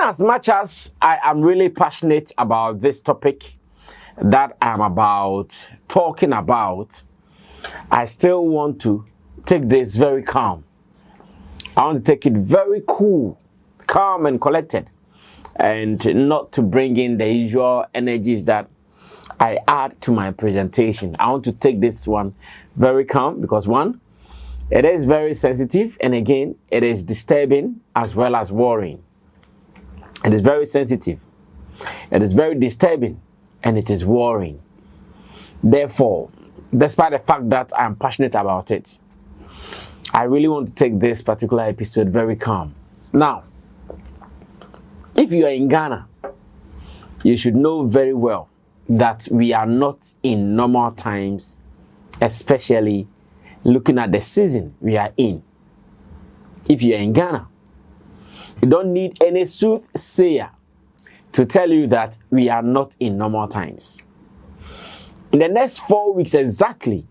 as much as I am really passionate about this topic that I'm about talking about, I still want to take this very calm. I want to take it very cool, calm and collected, and not to bring in the usual energies that I add to my presentation. I want to take this one very calm because one, it is very sensitive, and again, it is disturbing as well as worrying. It is very sensitive, it is very disturbing, and it is worrying. Therefore, despite the fact that I am passionate about it, I really want to take this particular episode very calm. Now, if you are in Ghana, you should know very well that we are not in normal times, especially looking at the season we are in. If you are in Ghana, you don't need any soothsayer to tell you that we are not in normal times. In the next 4 weeks exactly,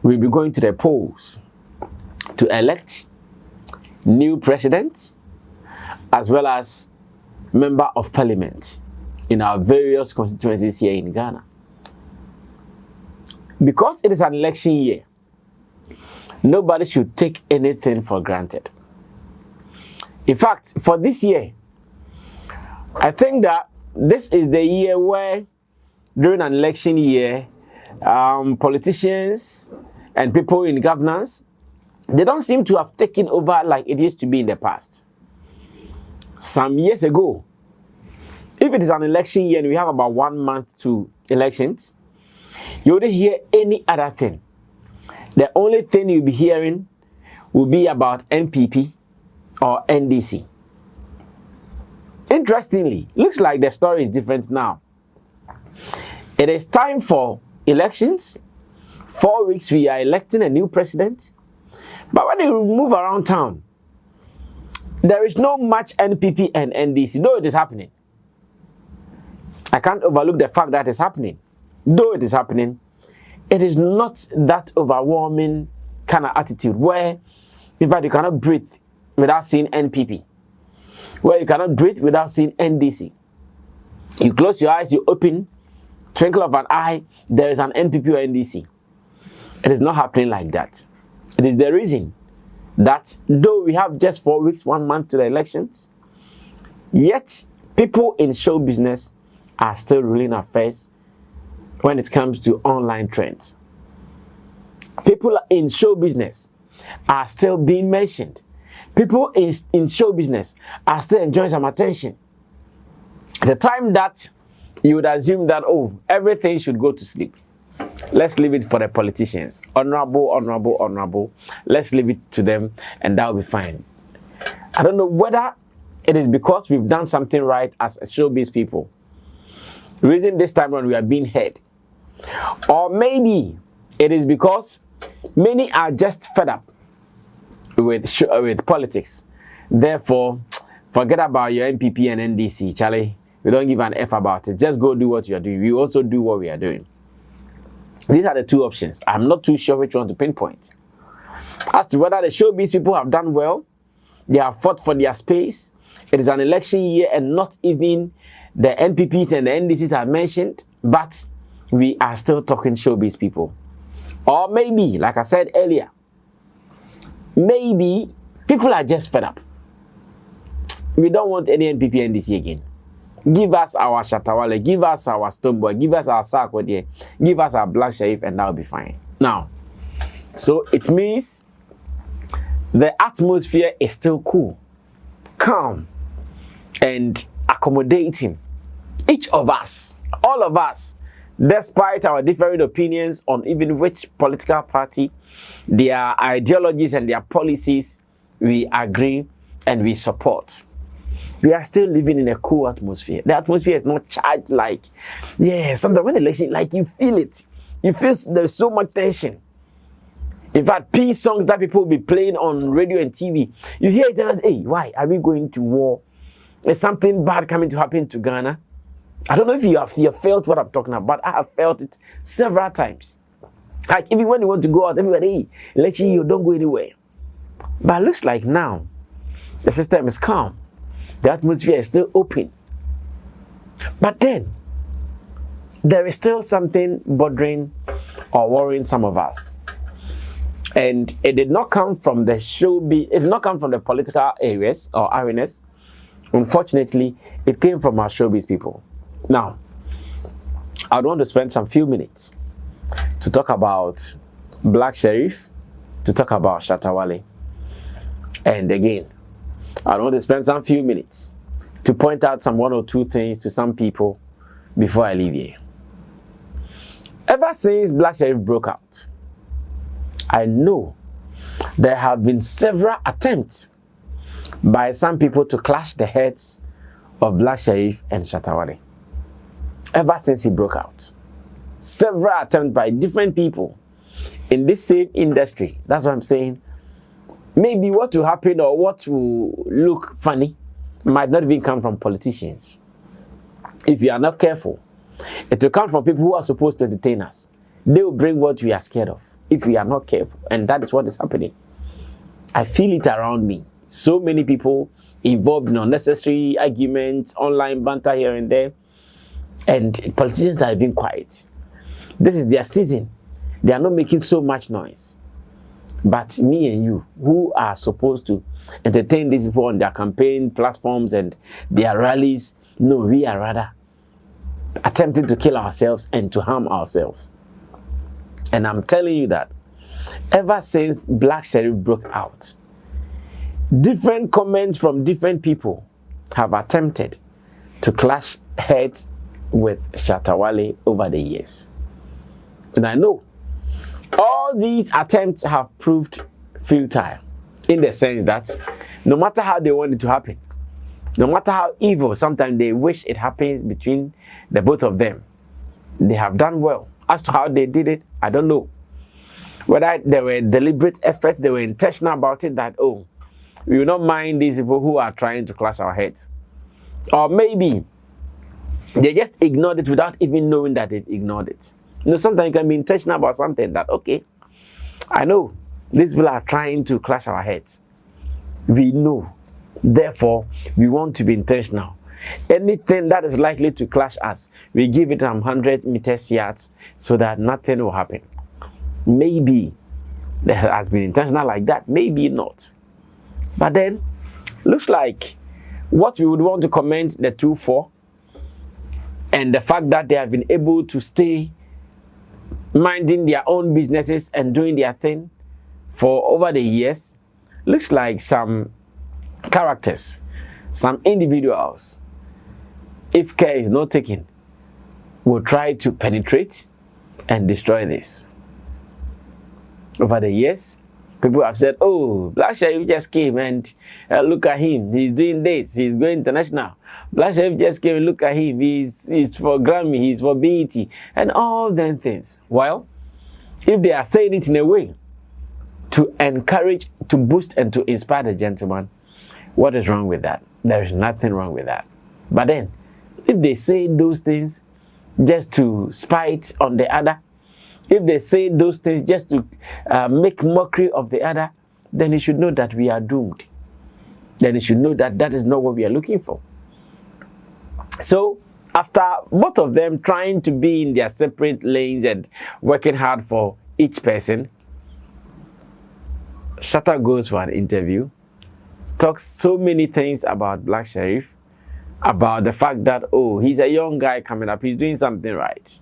we'll be going to the polls to elect new president as well as member of parliament in our various constituencies here in Ghana. Because it is an election year, nobody should take anything for granted. In fact, for this year, I think that this is the year where, during an election year, politicians and people in governance, they don't seem to have taken over like it used to be in the past. Some years ago, if it is an election year and we have about 1 month to elections, you wouldn't hear any other thing. The only thing you'll be hearing will be about NPP or NDC. Interestingly, looks like the story is different now. It is time for elections. 4 weeks we are electing a new president. But when you move around town, there is no much NPP and NDC, though it is happening. I can't overlook the fact that it's happening. Though it is happening, it is not that overwhelming kind of attitude where, in fact, you cannot breathe without seeing NPP. Where you cannot breathe without seeing NDC. You close your eyes, you open, twinkle of an eye, there is an NPP or NDC. It is not happening like that. It is the reason that though we have just 4 weeks, 1 month to the elections, yet people in show business are still ruling affairs when it comes to online trends. People in show business are still being mentioned. People in show business are still enjoying some attention. The time that you would assume that, oh, everything should go to sleep, let's leave it for the politicians. Honorable, honorable, honorable. Let's leave it to them and that will be fine. I don't know whether it is because we've done something right as showbiz people. The reason this time around we are being heard. Or maybe it is because many are just fed up with politics. Therefore, forget about your MPP and NDC, Charlie. We don't give an F about it. Just go do what you are doing. We also do what we are doing. These are the two options. I'm not too sure which one to pinpoint. As to whether the showbiz people have done well, they have fought for their space. It is an election year and not even the NPPs and the NDCs are mentioned, but we are still talking showbiz people. Or maybe, like I said earlier, maybe people are just fed up. We don't want any NPP NDC again. Give us our Shatta Wale, give us our Stoneboy, give us our Sarkodie, give us our Black Sheriff, and that will be fine. Now, so it means the atmosphere is still cool, calm, and accommodating. Each of us, all of us, despite our different opinions on even which political party, their ideologies and their policies, we agree and we support. We are still living in a cool atmosphere. The atmosphere is not charged like, yeah, sometimes when election, like you feel it. You feel there's so much tension. In fact, peace songs that people will be playing on radio and TV, you hear it and say, hey, why are we going to war? Is something bad coming to happen to Ghana? I don't know if you have felt what I'm talking about, but I have felt it several times. Like even when you want to go out, everybody, hey, election, you don't go anywhere. But it looks like now, the system is calm. The atmosphere is still open. But then, there is still something bothering or worrying some of us. And it did not come from the showbiz, it did not come from the political areas or arenas. Unfortunately, it came from our showbiz people. Now, I want to spend some few minutes to talk about Black Sheriff, to talk about Shatta Wale. And again, I want to spend some few minutes to point out some one or two things to some people before I leave here. Ever since Black Sheriff broke out, I know there have been several attempts by some people to clash the heads of Black Sheriff and Shatta Wale. Ever since he broke out, several attempts by different people in this same industry. That's what I'm saying. Maybe what will happen or what will look funny might not even come from politicians. If you are not careful, it will come from people who are supposed to entertain us. They will bring what we are scared of if we are not careful. And that is what is happening. I feel it around me. So many people involved in unnecessary arguments, online banter here and there. And politicians are even quiet. This is their season. They are not making so much noise. But me and you, who are supposed to entertain these people on their campaign platforms and their rallies, no, we are rather attempting to kill ourselves and to harm ourselves. And I'm telling you that ever since Black Sheriff broke out, different comments from different people have attempted to clash heads with Shatta Wale over the years. And I know all these attempts have proved futile in the sense that no matter how they want it to happen, no matter how evil sometimes they wish it happens between the both of them, they have done well. As to how they did it, I don't know. Whether there were deliberate efforts, they were intentional about it, that, oh, we will not mind these people who are trying to clash our heads. Or maybe they just ignored it without even knowing that they've ignored it. You know, sometimes you can be intentional about something that, okay, I know these people are trying to clash our heads. We know. Therefore, we want to be intentional. Anything that is likely to clash us, we give it 100 meters yards so that nothing will happen. Maybe there has been intentional like that, maybe not. But then, looks like what we would want to commend the two for, and the fact that they have been able to stay minding their own businesses and doing their thing for over the years, looks like some characters, some individuals, if care is not taken, will try to penetrate and destroy this. Over the years, people have said, oh, Black Sheriff just came and look at him, he's doing this, he's going international. Black Sheriff just came and look at him, he's for Grammy, he's for BET, and all them things. Well, if they are saying it in a way to encourage, to boost, and to inspire the gentleman, what is wrong with that? There is nothing wrong with that. But then, if they say those things just to spite on the other, if they say those things just to make mockery of the other, then you should know that we are doomed. Then you should know that that is not what we are looking for. So, after both of them trying to be in their separate lanes and working hard for each person, Shatta goes for an interview, talks so many things about Black Sheriff, about the fact that, oh, he's a young guy coming up, he's doing something right.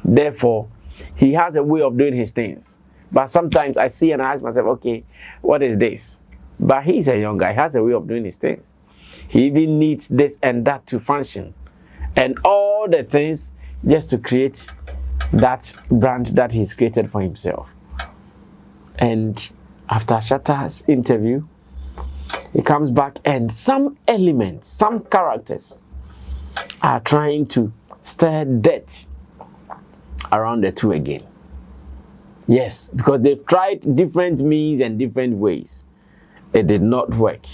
Therefore, he has a way of doing his things. But sometimes I see and I ask myself, okay, what is this? But he's a young guy, he has a way of doing his things. He even needs this and that to function. And all the things just to create that brand that he's created for himself. And after Shatta's interview, he comes back and some elements, some characters are trying to stir dirt around the two again. Yes, because they've tried different means and different ways. It did not work.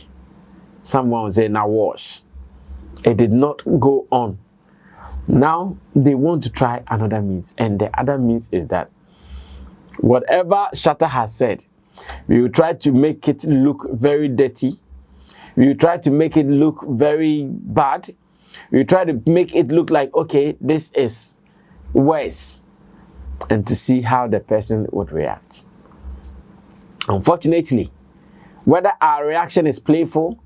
Someone will say, now wash. It did not go on. Now they want to try another means. And the other means is that whatever Shatta has said, we will try to make it look very dirty. You try to make it look very bad. You try to make it look like, okay, this is worse, and to see how the person would react. Unfortunately, whether our reaction is playful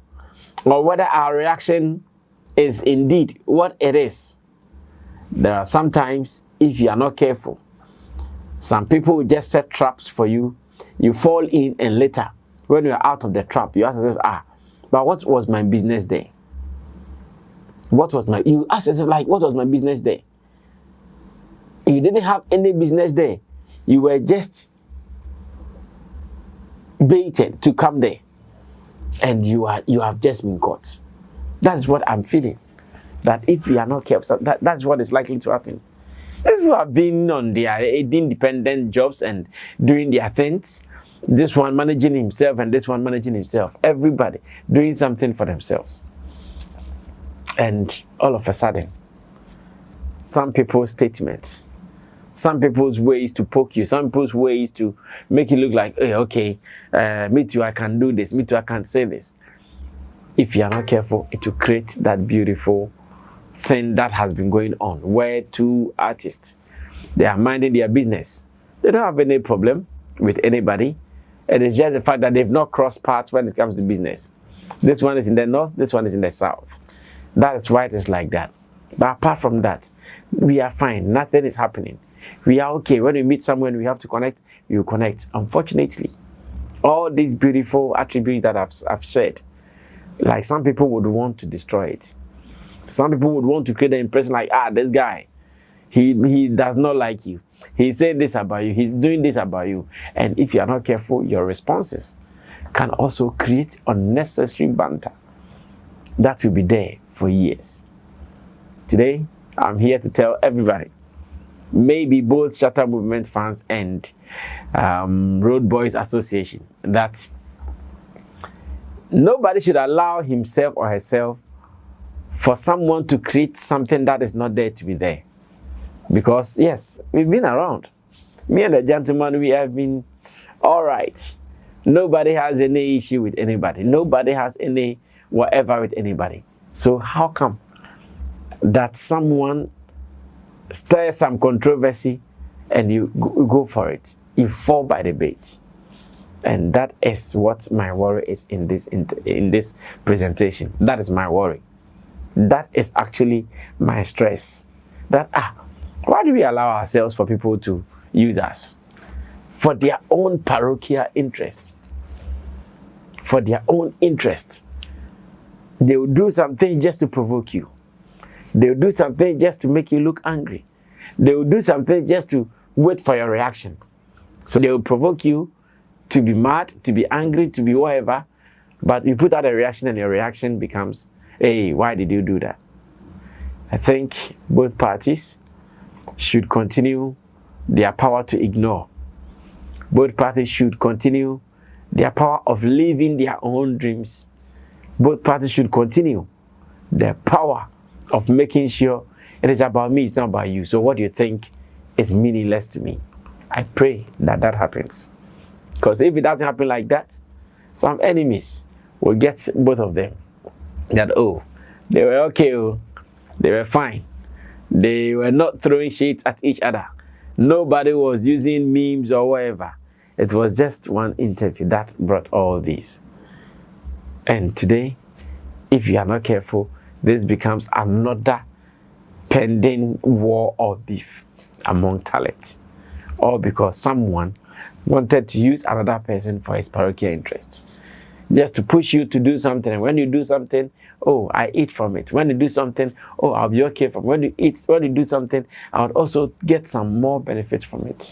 or whether our reaction is indeed what it is, there are sometimes, if you are not careful, some people will just set traps for you. You fall in, and later, when you are out of the trap, you ask yourself, but what was my business there? You ask yourself, like, what was my business there? You didn't have any business there. You were just baited to come there, and you have just been caught. That's what I'm feeling. That if we are not careful, that's what is likely to happen. These people have been on their independent jobs and doing their things. This one managing himself and this one managing himself. Everybody doing something for themselves. And all of a sudden, some people's statements, some people's ways to poke you, some people's ways to make you look like, hey, okay, me too, I can do this, me too, I can say this. If you are not careful, it will create that beautiful thing that has been going on, where two artists, they are minding their business. They don't have any problem with anybody. It is just the fact that they've not crossed paths when it comes to business. This one is in the north, this one is in the south. That is why it is like that. But apart from that, we are fine. Nothing is happening. We are okay. When we meet someone, we have to connect, you connect. Unfortunately, all these beautiful attributes that I've shared, like some people would want to destroy it. Some people would want to create the impression like, this guy, he does not like you. He's saying this about you. He's doing this about you. And if you are not careful, your responses can also create unnecessary banter that will be there for years. Today, I'm here to tell everybody, maybe both Shatta Movement fans and Road Boys Association, that nobody should allow himself or herself for someone to create something that is not there to be there. Because, yes, we've been around. Me and the gentleman, we have been all right. Nobody has any issue with anybody. Nobody has any whatever with anybody. So how come that someone stirs some controversy and you go for it? You fall by the bait. And that is what my worry is in this presentation. That is my worry. That is actually my stress. That, why do we allow ourselves for people to use us? For their own parochial interest. For their own interest. They will do something just to provoke you. They will do something just to make you look angry. They will do something just to wait for your reaction. So they will provoke you to be mad, to be angry, to be whatever. But you put out a reaction and your reaction becomes, hey, why did you do that? I think both parties should continue their power to ignore. Both parties should continue their power of living their own dreams. Both parties should continue their power of making sure it is about me, it's not about you. So what do you think is meaningless to me? I pray that that happens. Because if it doesn't happen like that, some enemies will get both of them. That, oh, they were okay, oh, they were fine. They were not throwing shades at each other. Nobody was using memes or whatever. It was just one interview that brought all these. And today, if you are not careful, this becomes another pending war or beef among talent. All because someone wanted to use another person for his parochial interest. Just to push you to do something. And when you do something, oh, I eat from it. When you do something, oh, I'll be okay from it. When you do something, I would also get some more benefits from it.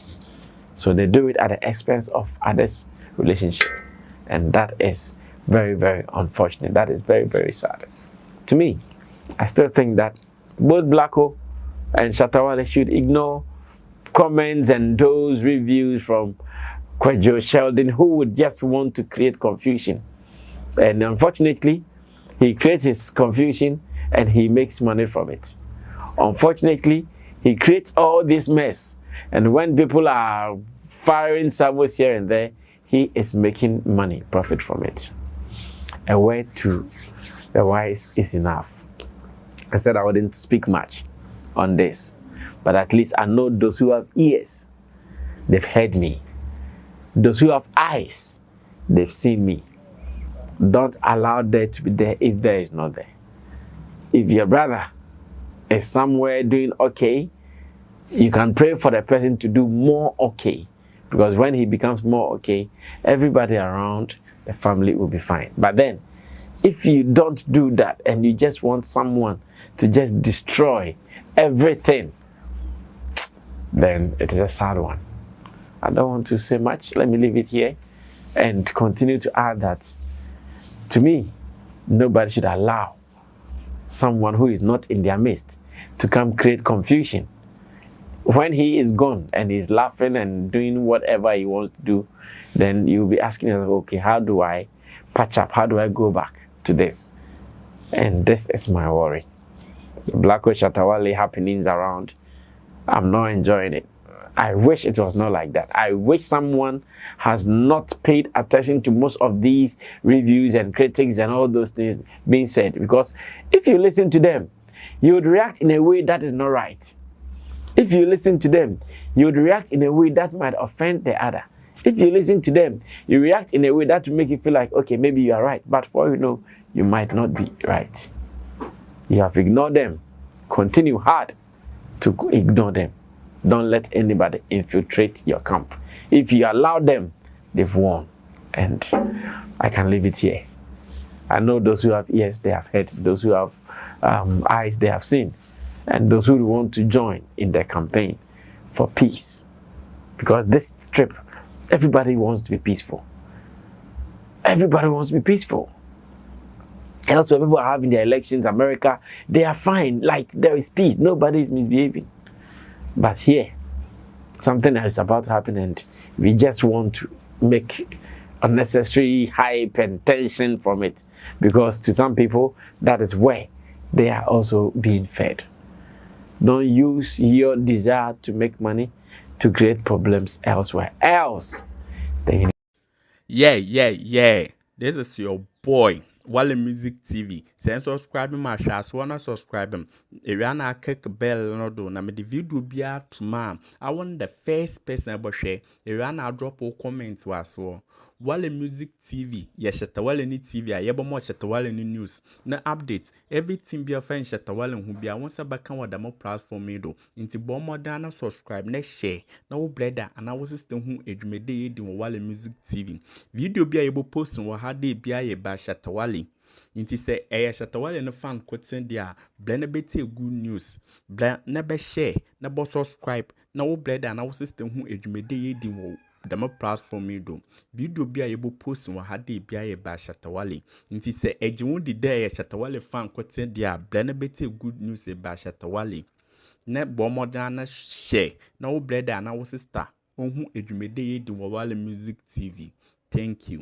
So they do it at the expense of others' relationship. And that is very, very unfortunate. That is very, very sad. To me, I still think that both Blacko and Shatta Wale should ignore comments and those reviews from Kwejo Sheldon, who would just want to create confusion. And unfortunately, he creates his confusion and he makes money from it. Unfortunately, he creates all this mess. And when people are firing salvos here and there, he is making money, profit from it. a word to the wise is enough. I said I wouldn't speak much on this, but at least I know those who have ears, they've heard me. Those who have eyes, they've seen me. Don't allow there to be there if there is not there. If your brother is somewhere doing okay, you can pray for the person to do more okay. Because when he becomes more okay, everybody around the family will be fine. But then, if you don't do that and you just want someone to just destroy everything, then it is a sad one. I don't want to say much. Let me leave it here and continue to add that, to me, nobody should allow someone who is not in their midst to come create confusion. When he is gone and he's laughing and doing whatever he wants to do, then you'll be asking yourself, okay, how do I patch up? How do I go back to this? And this is my worry. The Black Shatta Wale happenings around, I'm not enjoying it. I wish it was not like that. I wish someone has not paid attention to most of these reviews and critics and all those things being said. Because if you listen to them, you would react in a way that is not right. If you listen to them, you would react in a way that might offend the other. If you listen to them, you react in a way that will make you feel like, okay, maybe you are right. But for you know, you might not be right. You have ignored them. Continue hard to ignore them. Don't let anybody infiltrate your camp. If you allow them, they've won. And I can leave it here. I know those who have ears, they have heard. Those who have eyes, they have seen. And those who want to join in the campaign for peace. Because this trip, everybody wants to be peaceful. Everybody wants to be peaceful. Also, people are having their elections, America, they are fine. Like, there is peace. Nobody is misbehaving. But here, something is about to happen and we just want to make unnecessary hype and tension from it. Because to some people, that is where they are also being fed. Don't use your desire to make money to create problems elsewhere. Else, then Yeah. This is your boy, Wale Music TV. Send subscribe my show. Wanna subscribe him. If you na click bell no do na me the video be out tomorrow. I want the first person about share. If you na drop a comment was so. Wale Music TV, yes, Shatta Wale ni TV, I yebo more Shatta Wale ni news. Na update, everything be a fan Shatta Wale who be a once a back on the more platform do. Into bomb more than subscribe, next share. Now brother, and I was still who edumede in Wale Music TV. Video be able post and what had they be a ba Shatta Wale. Inti say Shatta Wale no fan could send their blend good news. Blend never share, never subscribe. Now brother, and I was still who edumede in the more platform do. Video be able post and had they be a ba Shatta Wale. Inti say won't the day Shatta Wale fan could send their blend good news ba Shatta Wale. Ne bomodana share. Now brother, and I was sister. On who edumede in Wale Music TV. Thank you.